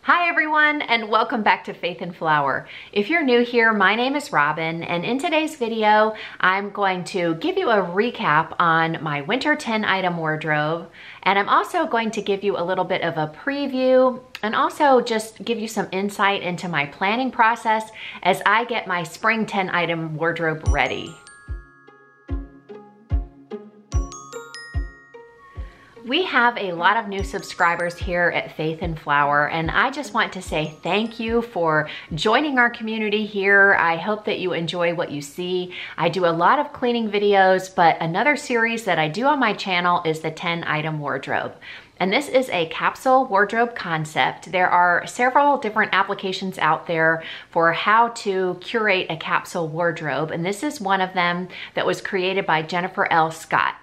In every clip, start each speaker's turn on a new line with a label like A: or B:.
A: Hi everyone, and welcome back to Faith and Flower. If you're new here, my name is Robin, and in today's video, I'm going to give you a recap on my winter 10 item wardrobe, and I'm also going to give you a little bit of a preview and also just give you some insight into my planning process as I get my spring 10 item wardrobe ready. We have a lot of new subscribers here at Faith and Flower, and I just want to say thank you for joining our community here. I hope that you enjoy what you see. I do a lot of cleaning videos, but another series that I do on my channel is the 10 item wardrobe. And this is a capsule wardrobe concept. There are several different applications out there for how to curate a capsule wardrobe, and this is one of them that was created by Jennifer L. Scott.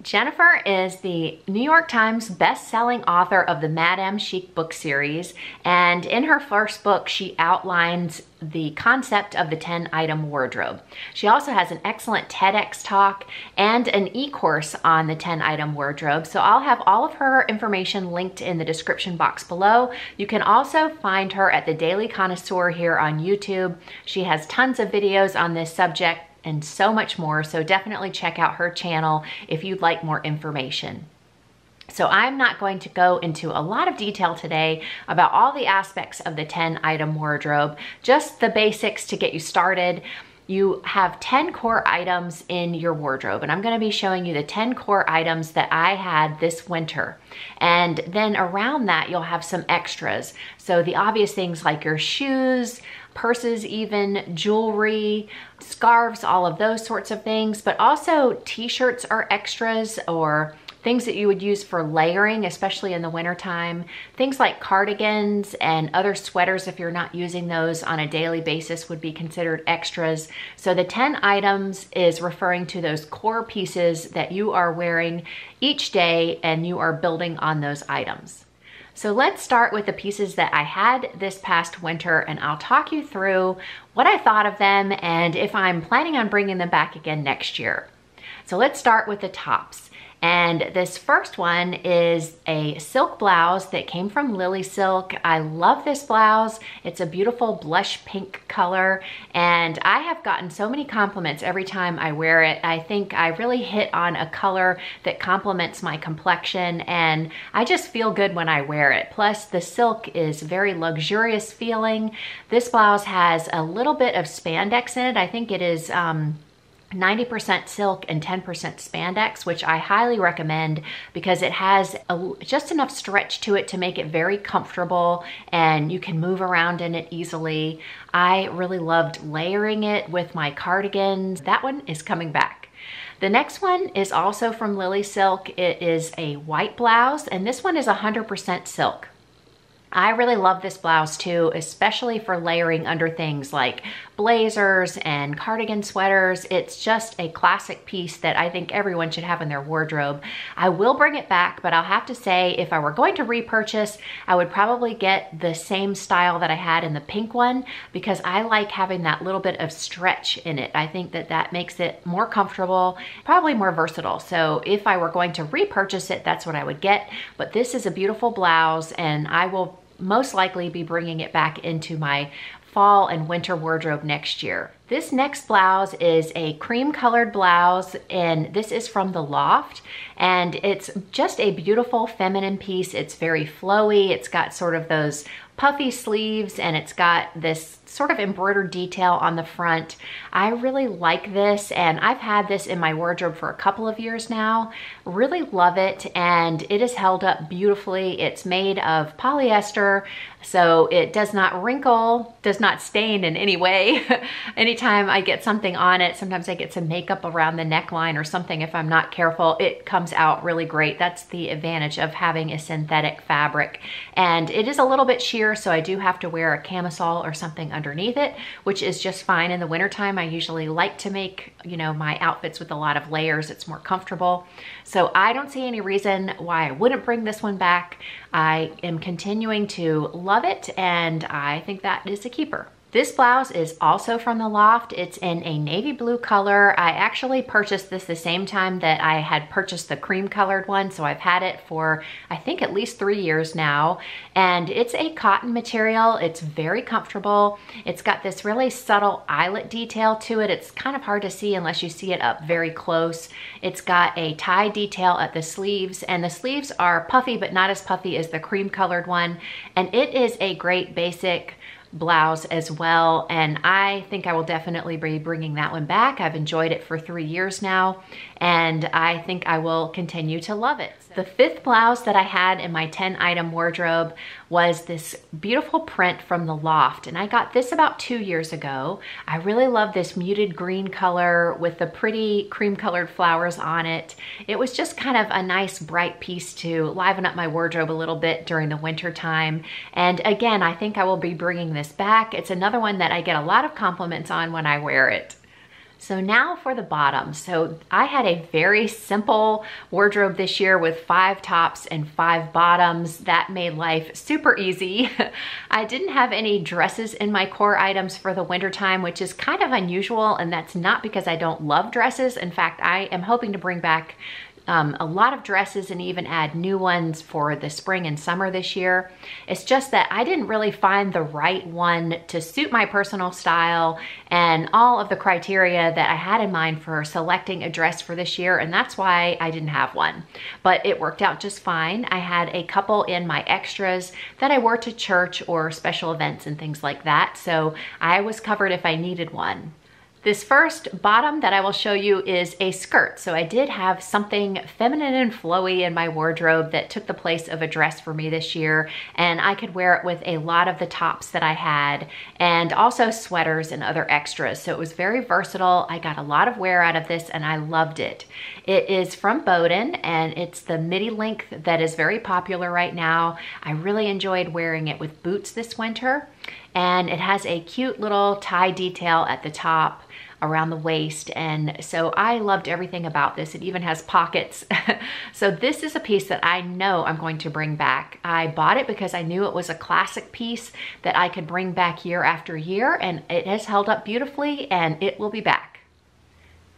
A: Jennifer is the New York Times best-selling author of the Madame Chic book series, and in her first book, she outlines the concept of the 10 item wardrobe. She also has an excellent TEDx talk and an e-course on the 10 item wardrobe, so I'll have all of her information linked in the description box below. You can also find her at the Daily Connoisseur here on YouTube. She has tons of videos on this subject and so much more, so definitely check out her channel if you'd like more information. So I'm not going to go into a lot of detail today about all the aspects of the 10 item wardrobe, just the basics to get you started. You have 10 core items in your wardrobe, and I'm going to be showing you the 10 core items that I had this winter. And then around that, you'll have some extras. So the obvious things like your shoes, purses even, jewelry, scarves, all of those sorts of things, but also t-shirts are extras or things that you would use for layering, especially in the wintertime. Things like cardigans and other sweaters, if you're not using those on a daily basis, would be considered extras. So the 10 items is referring to those core pieces that you are wearing each day and you are building on those items. So let's start with the pieces that I had this past winter, and I'll talk you through what I thought of them and if I'm planning on bringing them back again next year. So let's start with the tops. And this first one is a silk blouse that came from Lily Silk. I love this blouse. It's a beautiful blush pink color, and I have gotten so many compliments every time I wear it. I think I really hit on a color that complements my complexion, and I just feel good when I wear it. Plus, the silk is very luxurious feeling. This blouse has a little bit of spandex in it. I think it is 90% silk and 10% spandex, which I highly recommend because it has just enough stretch to it to make it very comfortable and you can move around in it easily. I really loved layering it with my cardigans. That one is coming back. The next one is also from Lily Silk. It is a white blouse, and this one is 100% silk. I really love this blouse too, especially for layering under things like blazers and cardigan sweaters. It's just a classic piece that I think everyone should have in their wardrobe. I will bring it back, but I'll have to say if I were going to repurchase, I would probably get the same style that I had in the pink one because I like having that little bit of stretch in it. I think that that makes it more comfortable, probably more versatile. So if I were going to repurchase it, that's what I would get. But this is a beautiful blouse, and I will most likely be bringing it back into my fall and winter wardrobe next year. This next blouse is a cream colored blouse, and this is from the Loft, and it's just a beautiful feminine piece. It's very flowy. It's got sort of those puffy sleeves, and it's got this sort of embroidered detail on the front. I really like this, and I've had this in my wardrobe for a couple of years now. Really love it, and it is held up beautifully. It's made of polyester, so it does not wrinkle, does not stain in any way. Anytime I get something on it, sometimes I get some makeup around the neckline or something if I'm not careful, it comes out really great. That's the advantage of having a synthetic fabric. And it is a little bit sheer, so I do have to wear a camisole or something underneath it, which is just fine in the wintertime. I usually like to make, my outfits with a lot of layers. It's more comfortable. So I don't see any reason why I wouldn't bring this one back. I am continuing to love it, and I think that is a keeper. This blouse is also from the Loft. It's in a navy blue color. I actually purchased this the same time that I had purchased the cream colored one, so I've had it for I think at least 3 years now. And it's a cotton material. It's very comfortable. It's got this really subtle eyelet detail to it. It's kind of hard to see unless you see it up very close. It's got a tie detail at the sleeves, and the sleeves are puffy but not as puffy as the cream colored one. And it is a great basic blouse as well, and I think I will definitely be bringing that one back. I've enjoyed it for 3 years now, and I think I will continue to love it. The fifth blouse that I had in my 10-item wardrobe was this beautiful print from the Loft, and I got this about 2 years ago. I really love this muted green color with the pretty cream-colored flowers on it. It was just kind of a nice bright piece to liven up my wardrobe a little bit during the winter time. And again, I think I will be bringing this back. It's another one that I get a lot of compliments on when I wear it. So now for the bottoms. So I had a very simple wardrobe this year with 5 tops and 5 bottoms. That made life super easy. I didn't have any dresses in my core items for the winter time, which is kind of unusual, and that's not because I don't love dresses. In fact, I am hoping to bring back a lot of dresses and even add new ones for the spring and summer this year. It's just that I didn't really find the right one to suit my personal style and all of the criteria that I had in mind for selecting a dress for this year, and that's why I didn't have one. But it worked out just fine. I had a couple in my extras that I wore to church or special events and things like that, so I was covered if I needed one. This first bottom that I will show you is a skirt. So I did have something feminine and flowy in my wardrobe that took the place of a dress for me this year, and I could wear it with a lot of the tops that I had and also sweaters and other extras. So it was very versatile. I got a lot of wear out of this and I loved it. It is from Bowden, and it's the midi length that is very popular right now. I really enjoyed wearing it with boots this winter, and it has a cute little tie detail at the top around the waist, and so I loved everything about this. It even has pockets. So this is a piece that I know I'm going to bring back. I bought it because I knew it was a classic piece that I could bring back year after year, and it has held up beautifully, and it will be back.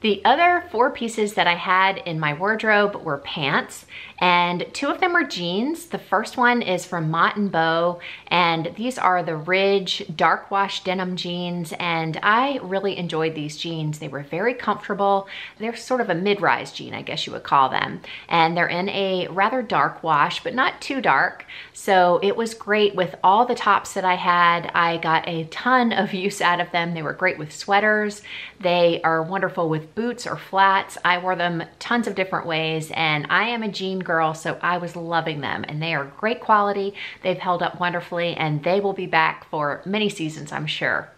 A: The other 4 pieces that I had in my wardrobe were pants, and 2 of them are jeans. The first one is from Mott and Bow, and these are the Ridge dark wash denim jeans, and I really enjoyed these jeans. They were very comfortable. They're sort of a mid-rise jean, I guess you would call them, and they're in a rather dark wash, but not too dark. So it was great with all the tops that I had. I got a ton of use out of them. They were great with sweaters. They are wonderful with boots or flats. I wore them tons of different ways, and I am a jean girl, so I was loving them, and they are great quality. They've held up wonderfully, and they will be back for many seasons, I'm sure.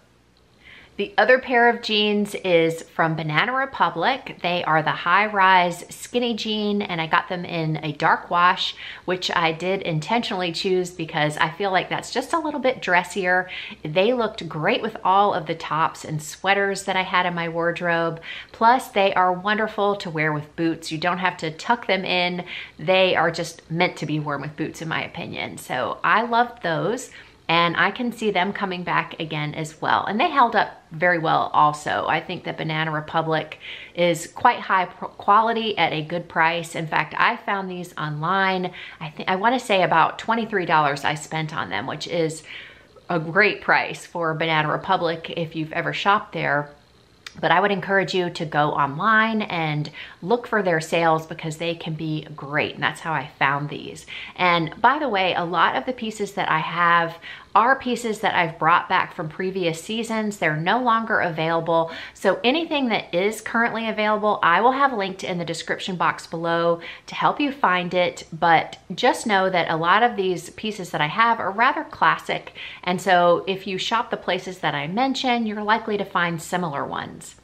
A: The other pair of jeans is from Banana Republic. They are the high-rise skinny jean, and I got them in a dark wash, which I did intentionally choose because I feel like that's just a little bit dressier. They looked great with all of the tops and sweaters that I had in my wardrobe. Plus, they are wonderful to wear with boots. You don't have to tuck them in. They are just meant to be worn with boots, in my opinion. So I loved those, and I can see them coming back again as well. And they held up very well also. I think that Banana Republic is quite high quality at a good price. In fact, I found these online. I want to say about $23 I spent on them, which is a great price for Banana Republic if you've ever shopped there. But I would encourage you to go online and look for their sales because they can be great. And that's how I found these. And by the way, a lot of the pieces that I have are pieces that I've brought back from previous seasons. They're no longer available. So anything that is currently available, I will have linked in the description box below to help you find it. But just know that a lot of these pieces that I have are rather classic. And so if you shop the places that I mentioned, you're likely to find similar ones.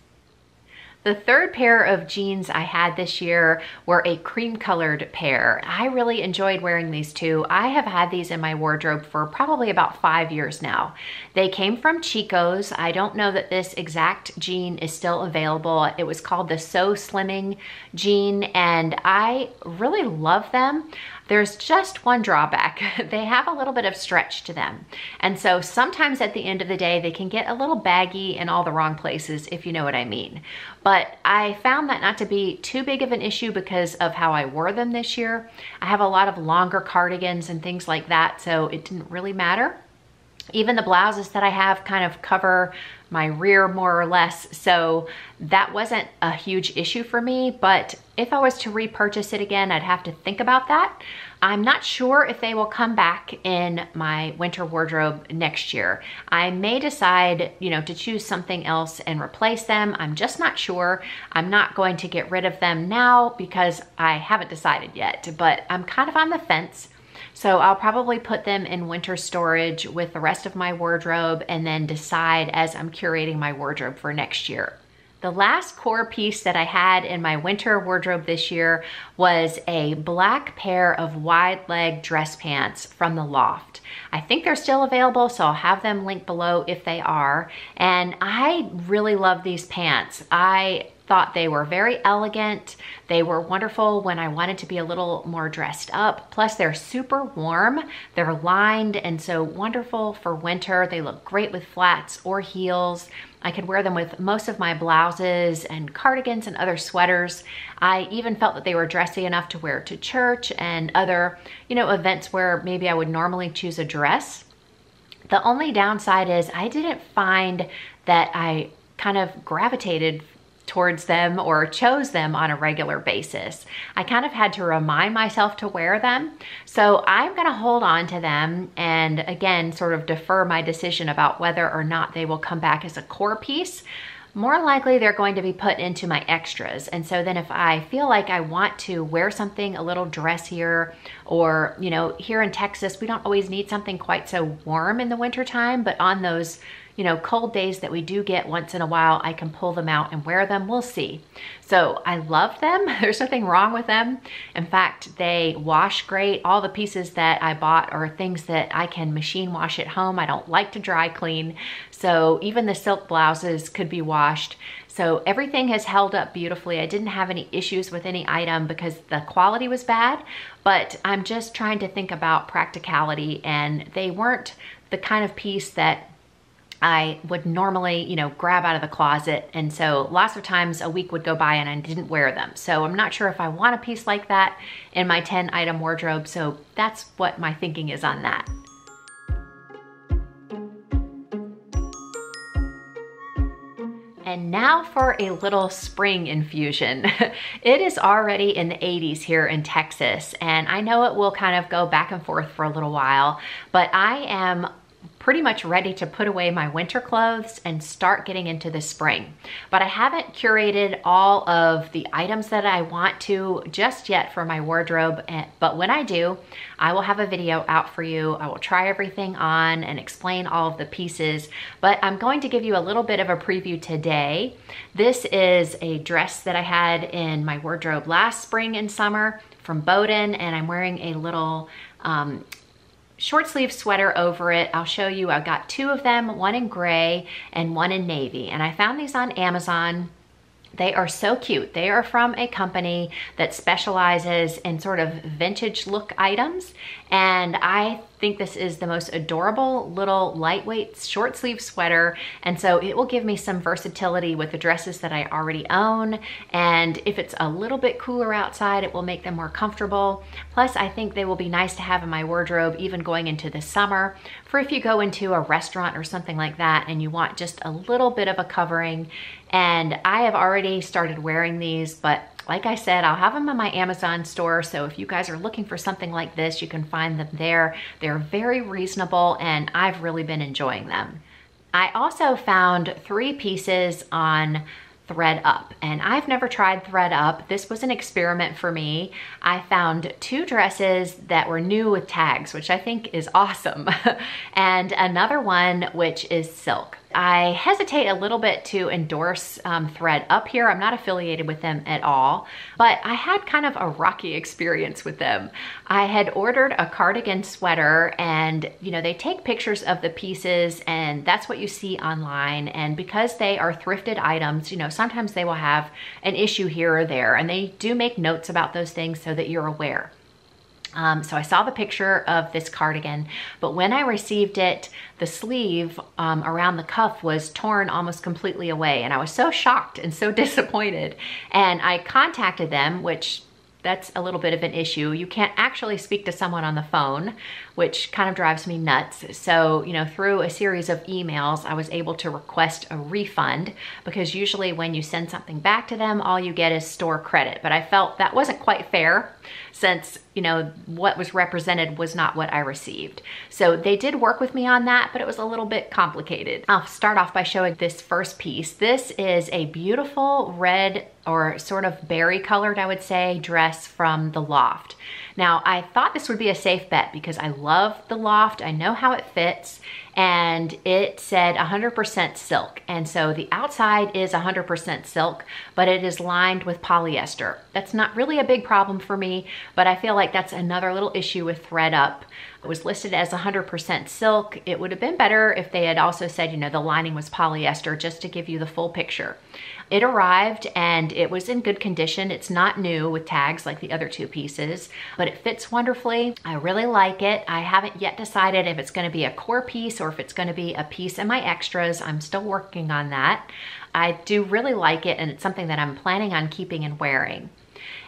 A: The third pair of jeans I had this year were a cream colored pair. I really enjoyed wearing these too. I have had these in my wardrobe for probably about 5 years now. They came from Chico's. I don't know that this exact jean is still available. It was called the So Slimming jean, and I really love them. There's just one drawback. They have a little bit of stretch to them. And so sometimes at the end of the day, they can get a little baggy in all the wrong places, if you know what I mean. But I found that not to be too big of an issue because of how I wore them this year. I have a lot of longer cardigans and things like that, so it didn't really matter. Even the blouses that I have kind of cover my rear more or less, so that wasn't a huge issue for me. But if I was to repurchase it again, I'd have to think about that. I'm not sure if they will come back in my winter wardrobe next year. I may decide, to choose something else and replace them. I'm just not sure. I'm not going to get rid of them now because I haven't decided yet, but I'm kind of on the fence. So I'll probably put them in winter storage with the rest of my wardrobe and then decide as I'm curating my wardrobe for next year. The last core piece that I had in my winter wardrobe this year was a black pair of wide leg dress pants from the Loft. I think they're still available, so I'll have them linked below if they are. And I really love these pants. I thought they were very elegant. They were wonderful when I wanted to be a little more dressed up. Plus they're super warm. They're lined and so wonderful for winter. They look great with flats or heels. I could wear them with most of my blouses and cardigans and other sweaters. I even felt that they were dressy enough to wear to church and other, events where maybe I would normally choose a dress. The only downside is I didn't find that I kind of gravitated towards them or chose them on a regular basis. I kind of had to remind myself to wear them. So I'm gonna hold on to them and again, sort of defer my decision about whether or not they will come back as a core piece. More likely they're going to be put into my extras. And so then if I feel like I want to wear something a little dressier or, here in Texas, we don't always need something quite so warm in the wintertime, but on those cold days that we do get once in a while, I can pull them out and wear them. We'll see. So I love them. There's nothing wrong with them. In fact, they wash great. All the pieces that I bought are things that I can machine wash at home. I don't like to dry clean. So even the silk blouses could be washed. So everything has held up beautifully. I didn't have any issues with any item because the quality was bad, but I'm just trying to think about practicality, and they weren't the kind of piece that I would normally, grab out of the closet. And so lots of times a week would go by and I didn't wear them. So I'm not sure if I want a piece like that in my 10 item wardrobe. So that's what my thinking is on that. And now for a little spring infusion. It is already in the 80s here in Texas, and I know it will kind of go back and forth for a little while, but I am pretty much ready to put away my winter clothes and start getting into the spring. But I haven't curated all of the items that I want to just yet for my wardrobe. But when I do, I will have a video out for you. I will try everything on and explain all of the pieces. But I'm going to give you a little bit of a preview today. This is a dress that I had in my wardrobe last spring and summer from Bowden, and I'm wearing a little short sleeve sweater over it. I'll show you. I've got two of them, one in gray and one in navy. And I found these on Amazon. They are so cute. They are from a company that specializes in sort of vintage look items. And I think this is the most adorable little lightweight short sleeve sweater. And so it will give me some versatility with the dresses that I already own. And if it's a little bit cooler outside, it will make them more comfortable. Plus, I think they will be nice to have in my wardrobe, even going into the summer, for if you go into a restaurant or something like that and you want just a little bit of a covering. And I have already started wearing these, but like I said, I'll have them in my Amazon store. So if you guys are looking for something like this, you can find them there. They're very reasonable and I've really been enjoying them. I also found 3 pieces on ThreadUp, and I've never tried ThreadUp. This was an experiment for me. I found 2 dresses that were new with tags, which I think is awesome, and another one which is silk. I hesitate a little bit to endorse ThreadUp here. I'm not affiliated with them at all, but I had kind of a rocky experience with them. I had ordered a cardigan sweater, and they take pictures of the pieces, and that's what you see online. And because they are thrifted items, sometimes they will have an issue here or there, and they do make notes about those things so that you're aware. So I saw the picture of this cardigan, but when I received it, the sleeve around the cuff was torn almost completely away. And I was so shocked and so disappointed. And I contacted them, which that's a little bit of an issue. You can't actually speak to someone on the phone, which kind of drives me nuts. So, you know, through a series of emails, I was able to request a refund, because usually when you send something back to them, all you get is store credit. But I felt that wasn't quite fair, since, you know, what was represented was not what I received. So they did work with me on that, but it was a little bit complicated. I'll start off by showing this first piece. This is a beautiful red, or sort of berry colored, I would say, dress from the Loft. Now, I thought this would be a safe bet because I love the Loft. I know how it fits, and it said 100% silk. And so the outside is 100% silk, but it is lined with polyester. That's not really a big problem for me, but I feel like that's another little issue with ThredUp. It was listed as 100% silk. It would have been better if they had also said, you know, the lining was polyester, just to give you the full picture. It arrived and it was in good condition. It's not new with tags like the other two pieces, but it fits wonderfully. I really like it. I haven't yet decided if it's going to be a core piece or if it's going to be a piece in my extras. I'm still working on that. I do really like it, and it's something that I'm planning on keeping and wearing.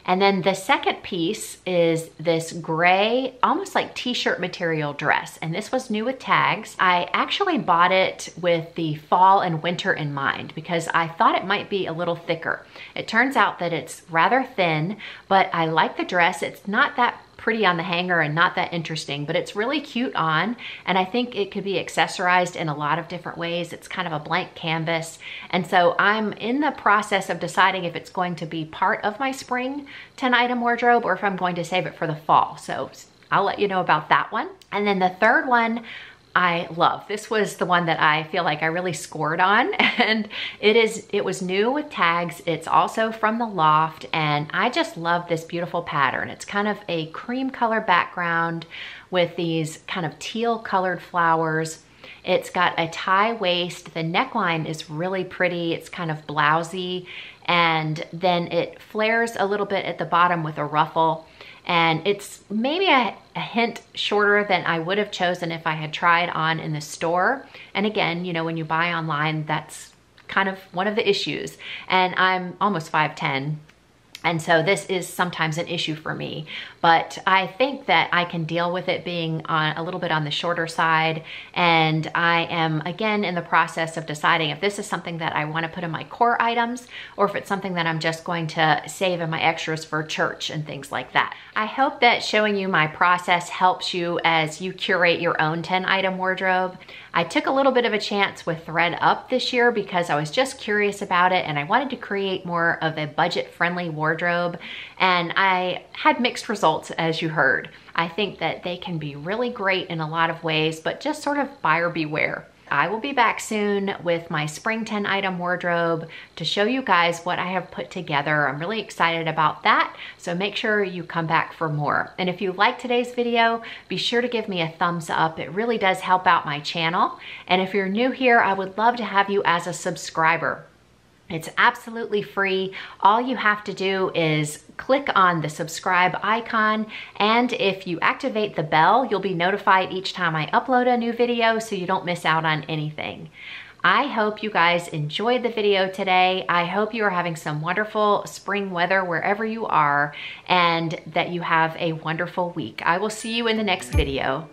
A: And then the second piece is this gray, almost like t-shirt material dress. And this was new with tags. I actually bought it with the fall and winter in mind because I thought it might be a little thicker. It turns out that it's rather thin, but I like the dress. It's not that pretty on the hanger and not that interesting, but it's really cute on, and I think it could be accessorized in a lot of different ways. It's kind of a blank canvas, and so I'm in the process of deciding if it's going to be part of my spring 10-item wardrobe or if I'm going to save it for the fall. So I'll let you know about that one. And then the third one I love. This was the one that I feel like I really scored on, and it was new with tags. It's also from the Loft, and I just love this beautiful pattern. It's kind of a cream color background with these kind of teal colored flowers. It's got a tie waist. The neckline is really pretty. It's kind of blousy, and then it flares a little bit at the bottom with a ruffle. And it's maybe a hint shorter than I would have chosen if I had tried on in the store. And again, you know, when you buy online, that's kind of one of the issues. And I'm almost 5'10". And so this is sometimes an issue for me, but I think that I can deal with it being on a little bit on the shorter side. And I am again in the process of deciding if this is something that I want to put in my core items or if it's something that I'm just going to save in my extras for church and things like that. I hope that showing you my process helps you as you curate your own 10-item wardrobe. I took a little bit of a chance with ThredUp this year because I was just curious about it and I wanted to create more of a budget-friendly wardrobe, and I had mixed results, as you heard. I think that they can be really great in a lot of ways, but just sort of buyer beware. I will be back soon with my spring 10-item wardrobe to show you guys what I have put together. I'm really excited about that, so make sure you come back for more. And if you like today's video, be sure to give me a thumbs up. It really does help out my channel. And if you're new here, I would love to have you as a subscriber. It's absolutely free. All you have to do is click on the subscribe icon, and if you activate the bell, you'll be notified each time I upload a new video so you don't miss out on anything. I hope you guys enjoyed the video today. I hope you are having some wonderful spring weather wherever you are, and that you have a wonderful week. I will see you in the next video.